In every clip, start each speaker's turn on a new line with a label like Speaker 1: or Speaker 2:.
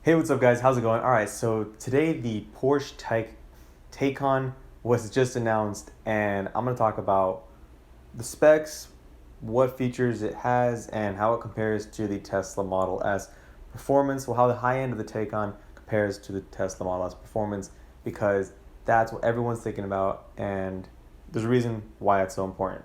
Speaker 1: Hey, what's up, guys? How's it going? All right, so today the Porsche Taycan was just announced, and I'm going to talk about the specs, what features it has, and how it compares to the Tesla Model S performance. Well, how the high end of the Taycan compares to the Tesla Model S performance, because that's what everyone's thinking about, and there's a reason why it's so important.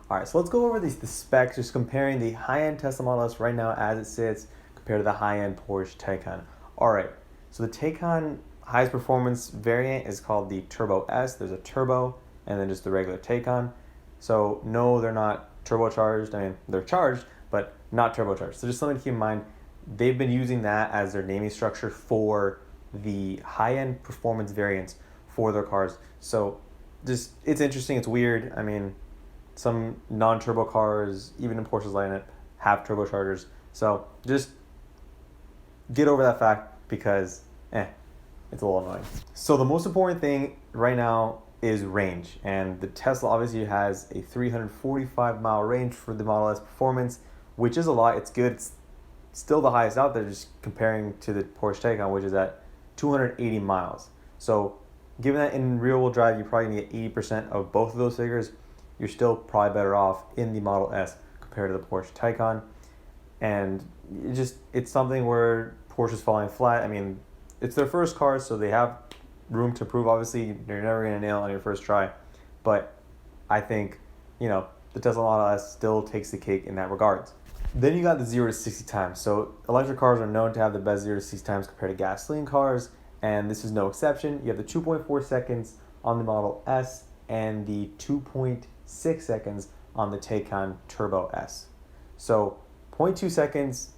Speaker 1: All right, so let's go over the specs, just comparing the high-end Tesla Model S right now as it sits compared to the high-end Porsche Taycan. All right, so the Taycan highest performance variant is called the Turbo S. There's a turbo and then just the regular Taycan. So no, they're not turbocharged. I mean, they're charged, but not turbocharged. So just something to keep in mind. They've been using that as their naming structure for the high-end performance variants for their cars. So just it's interesting. It's weird. I mean, some non-turbo cars, even in Porsche's lineup, have turbochargers. So just get over that fact because, it's a little annoying. So the most important thing right now is range. And the Tesla obviously has a 345-mile range for the Model S Performance, which is a lot. It's good. It's still the highest out there, just comparing to the Porsche Taycan, which is at 280 miles. So given that in rear-wheel drive, you're probably going to get 80% of both of those figures, you're still probably better off in the Model S compared to the Porsche Taycan. And it's something where Porsche's falling flat. I mean, it's their first car, so they have room to prove. Obviously, you're never going to nail it on your first try. But I think, the Tesla Model S still takes the cake in that regards. Then you got the 0 to 60 times. So electric cars are known to have the best 0 to 60 times compared to gasoline cars, and this is no exception. You have the 2.4 seconds on the Model S and the 2.6 seconds on the Taycan Turbo S. So 0.2 seconds,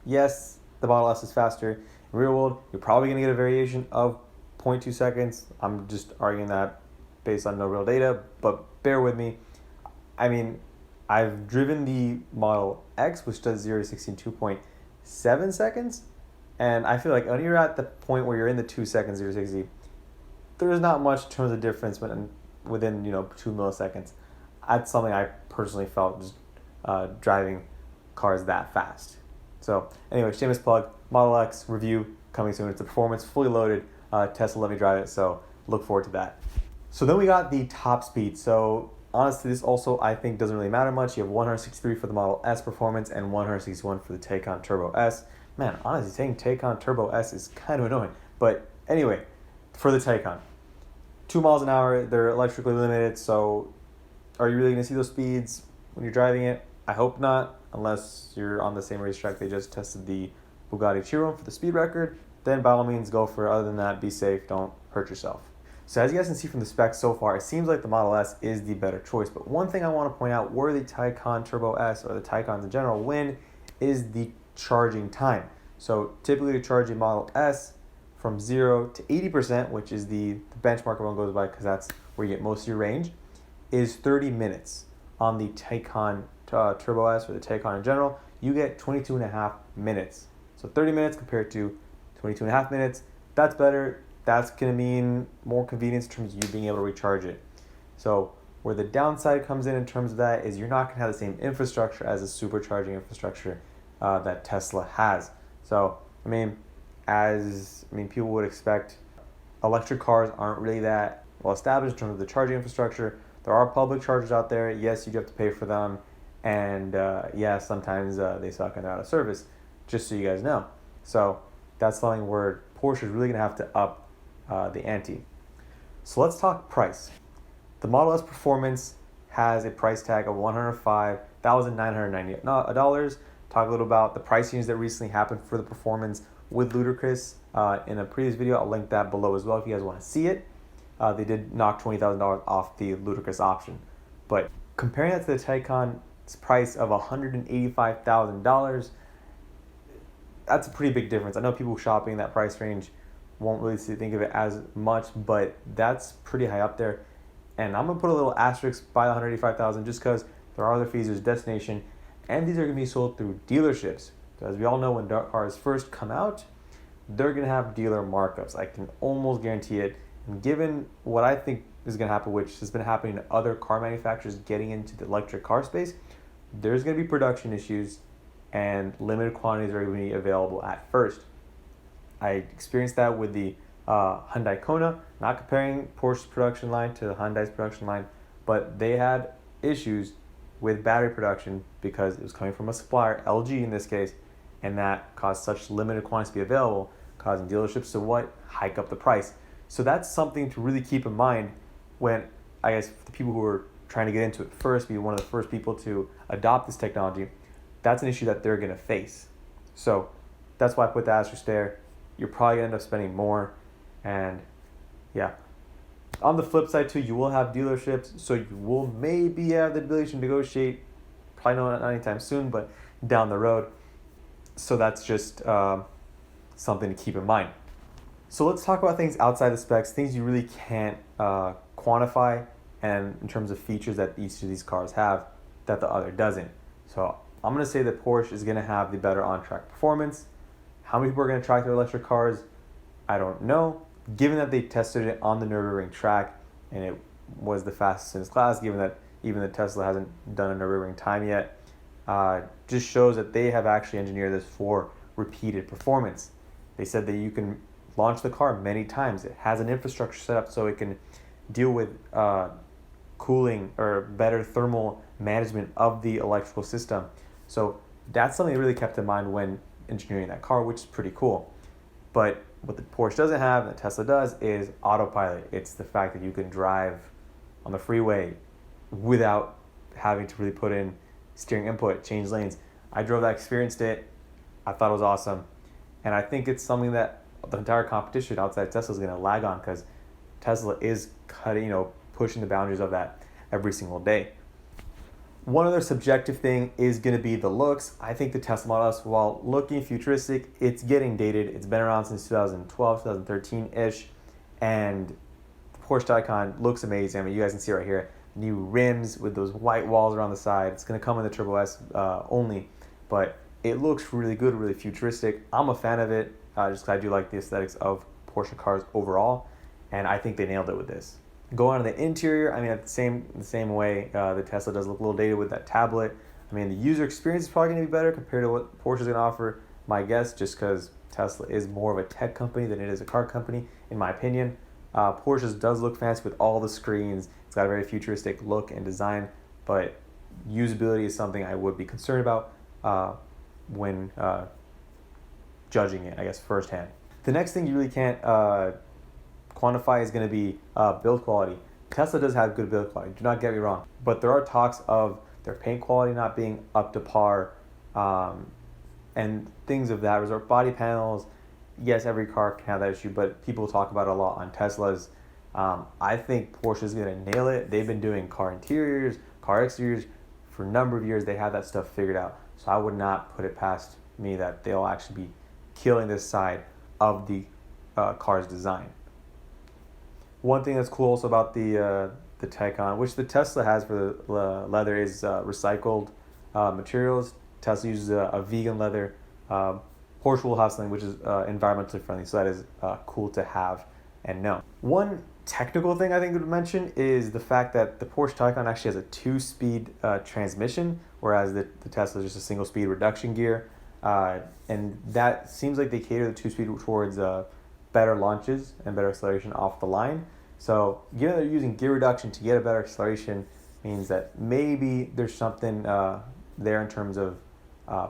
Speaker 1: yes, the Model S is faster. In real world, you're probably going to get a variation of 0.2 seconds. I'm just arguing that based on no real data, but bear with me. I mean, I've driven the Model X, which does 0 to 60 in 2.7 seconds, and I feel like when you're at the point where you're in the 2 seconds, 0 to 60, there's not much in terms of difference within 2 milliseconds. That's something I personally felt just driving cars that fast. So anyway, shameless plug, Model X review coming soon. It's a performance, fully loaded. Tesla let me drive it, so look forward to that. So then we got the top speed. So honestly, this also I think doesn't really matter much. You have 163 for the Model S Performance and 161 for the Taycan Turbo S. Man, honestly, saying Taycan Turbo S is kind of annoying. But anyway, for the Taycan, 2 miles an hour, they're electrically limited, so are you really going to see those speeds when you're driving it? I hope not, unless you're on the same racetrack they just tested the Bugatti Chiron for the speed record. Then by all means go for it. Other than that, be safe, don't hurt yourself. So as you guys can see from the specs so far, it seems like the Model S is the better choice. But one thing I want to point out where the Taycan Turbo S or the Taycans in general win is the charging time. So typically to charge a Model S from 0 to 80%, which is the benchmark everyone goes by because that's where you get most of your range, is 30 minutes. On the Taycan Turbo S or the Taycan in general, you get 22 and a half minutes. So 30 minutes compared to 22 and a half minutes. That's better. That's going to mean more convenience in terms of you being able to recharge it. So where the downside comes in terms of that is you're not going to have the same infrastructure as a supercharging infrastructure that Tesla has. So, people would expect, electric cars aren't really that well established in terms of the charging infrastructure. There are public chargers out there. Yes, you do have to pay for them. And sometimes they suck and they're out of service, just so you guys know. So that's something where Porsche is really going to have to up the ante. So let's talk price. The Model S Performance has a price tag of $105,990. Talk a little about the price changes that recently happened for the Performance with Ludacris in a previous video. I'll link that below as well if you guys want to see it. They did knock $20,000 off the Ludacris option. But comparing that to the Taycan's price of $185,000, that's a pretty big difference. I know people shopping in that price range won't really think of it as much, but that's pretty high up there. And I'm going to put a little asterisk by the $185,000 just because there are other fees. There's destination, and these are going to be sold through dealerships. So as we all know, when dark cars first come out, they're going to have dealer markups. I can almost guarantee it. And given what I think is going to happen, which has been happening to other car manufacturers getting into the electric car space, there's going to be production issues and limited quantities are going to be available at first. I experienced that with the Hyundai Kona, not comparing Porsche's production line to Hyundai's production line, but they had issues with battery production because it was coming from a supplier, LG in this case, and that caused such limited quantities to be available, causing dealerships to what? Hike up the price. So that's something to really keep in mind when, I guess, the people who are trying to get into it first, be one of the first people to adopt this technology, that's an issue that they're going to face. So that's why I put the asterisk there. You're probably going to end up spending more. And yeah. On the flip side too, you will have dealerships, so you will maybe have the ability to negotiate, probably not anytime soon, but down the road. So that's just something to keep in mind. So let's talk about things outside the specs, things you really can't quantify, and in terms of features that each of these cars have that the other doesn't. So I'm going to say that Porsche is going to have the better on-track performance. How many people are going to track their electric cars? I don't know. Given that they tested it on the Nürburgring track and it was the fastest in its class, given that even the Tesla hasn't done a Nürburgring time yet, just shows that they have actually engineered this for repeated performance. They said that you can launch the car many times. It has an infrastructure set up so it can deal with cooling or better thermal management of the electrical system. So that's something they really kept in mind when engineering that car, which is pretty cool. But what the Porsche doesn't have, and the Tesla does, is autopilot. It's the fact that you can drive on the freeway without having to really put in steering input, change lanes. I drove that, experienced it. I thought it was awesome. And I think it's something that the entire competition outside Tesla is going to lag on because Tesla is pushing the boundaries of that every single day. One other subjective thing is going to be the looks. I think the Tesla Model S, while looking futuristic, it's getting dated. It's been around since 2012, 2013-ish, and the Porsche Taycan looks amazing. I mean, you guys can see right here, new rims with those white walls around the side. It's going to come in the Turbo S only, but it looks really good, really futuristic. I'm a fan of it, just because I do like the aesthetics of Porsche cars overall, and I think they nailed it with this. Going on to the interior, I mean, the same way the Tesla does look a little dated with that tablet. I mean, the user experience is probably going to be better compared to what Porsche is going to offer, my guess, just because Tesla is more of a tech company than it is a car company, in my opinion. Porsche's does look fancy with all the screens. It's got a very futuristic look and design, but usability is something I would be concerned about when judging it, I guess, firsthand. The next thing you really can't quantify is going to be build quality. Tesla does have good build quality, do not get me wrong, but there are talks of their paint quality not being up to par and things of that resort. Body panels, yes, every car can have that issue, but people talk about it a lot on Teslas. I think Porsche is going to nail it. They've been doing car interiors, car exteriors for a number of years. They have that stuff figured out. So I would not put it past me that they'll actually be killing this side of the car's design. One thing that's cool also about the Taycan, which the Tesla has for the leather, is recycled materials. Tesla uses a vegan leather. Porsche will have something which is environmentally friendly, so that is cool to have and know. One technical thing I think I would mention is the fact that the Porsche Taycan actually has a 2-speed transmission, whereas the Tesla is just a single-speed reduction gear. And that seems like they cater the 2-speed towards better launches and better acceleration off the line. So given they're using gear reduction to get a better acceleration means that maybe there's something there in terms of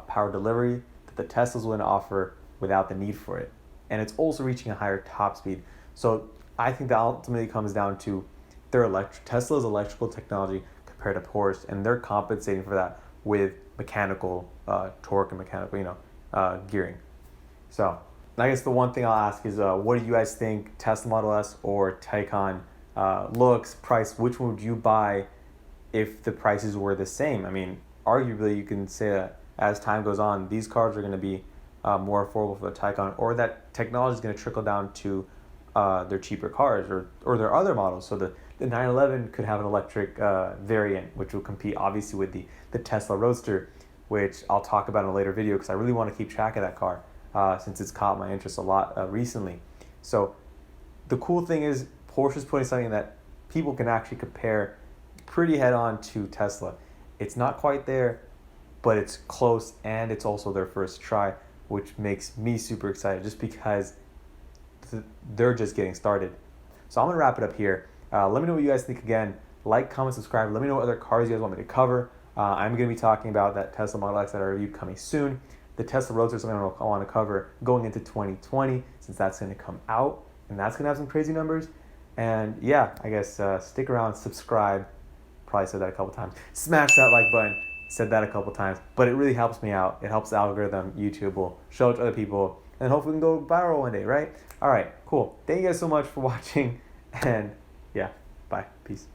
Speaker 1: power delivery that the Tesla's willing to offer without the need for it. And it's also reaching a higher top speed. So I think that ultimately comes down to Tesla's electrical technology compared to Porsche, and they're compensating for that with mechanical torque and mechanical, gearing. So I guess the one thing I'll ask is, what do you guys think Tesla Model S or Taycan looks, price? Which one would you buy if the prices were the same? I mean, arguably you can say that as time goes on, these cars are going to be more affordable for the Taycan, or that technology is going to trickle down to their cheaper cars or their other models. So the 911 could have an electric variant, which will compete obviously with the Tesla Roadster, which I'll talk about in a later video because I really want to keep track of that car since it's caught my interest a lot recently. So the cool thing is Porsche is putting something that people can actually compare pretty head on to Tesla. It's not quite there, but it's close, and it's also their first try, which makes me super excited just because they're just getting started. So I'm going to wrap it up here. Let me know what you guys think again. Like, comment, subscribe. Let me know what other cars you guys want me to cover. I'm going to be talking about that Tesla Model X that I reviewed coming soon. The Tesla Roadster is something I want to cover going into 2020 since that's going to come out and that's going to have some crazy numbers. And yeah, I guess stick around, subscribe. Probably said that a couple times. Smash that like button. Said that a couple times, but it really helps me out. It helps the algorithm. YouTube will show it to other people, and hopefully we can go viral one day, right? All right, cool. Thank you guys so much for watching, and yeah, bye. Peace.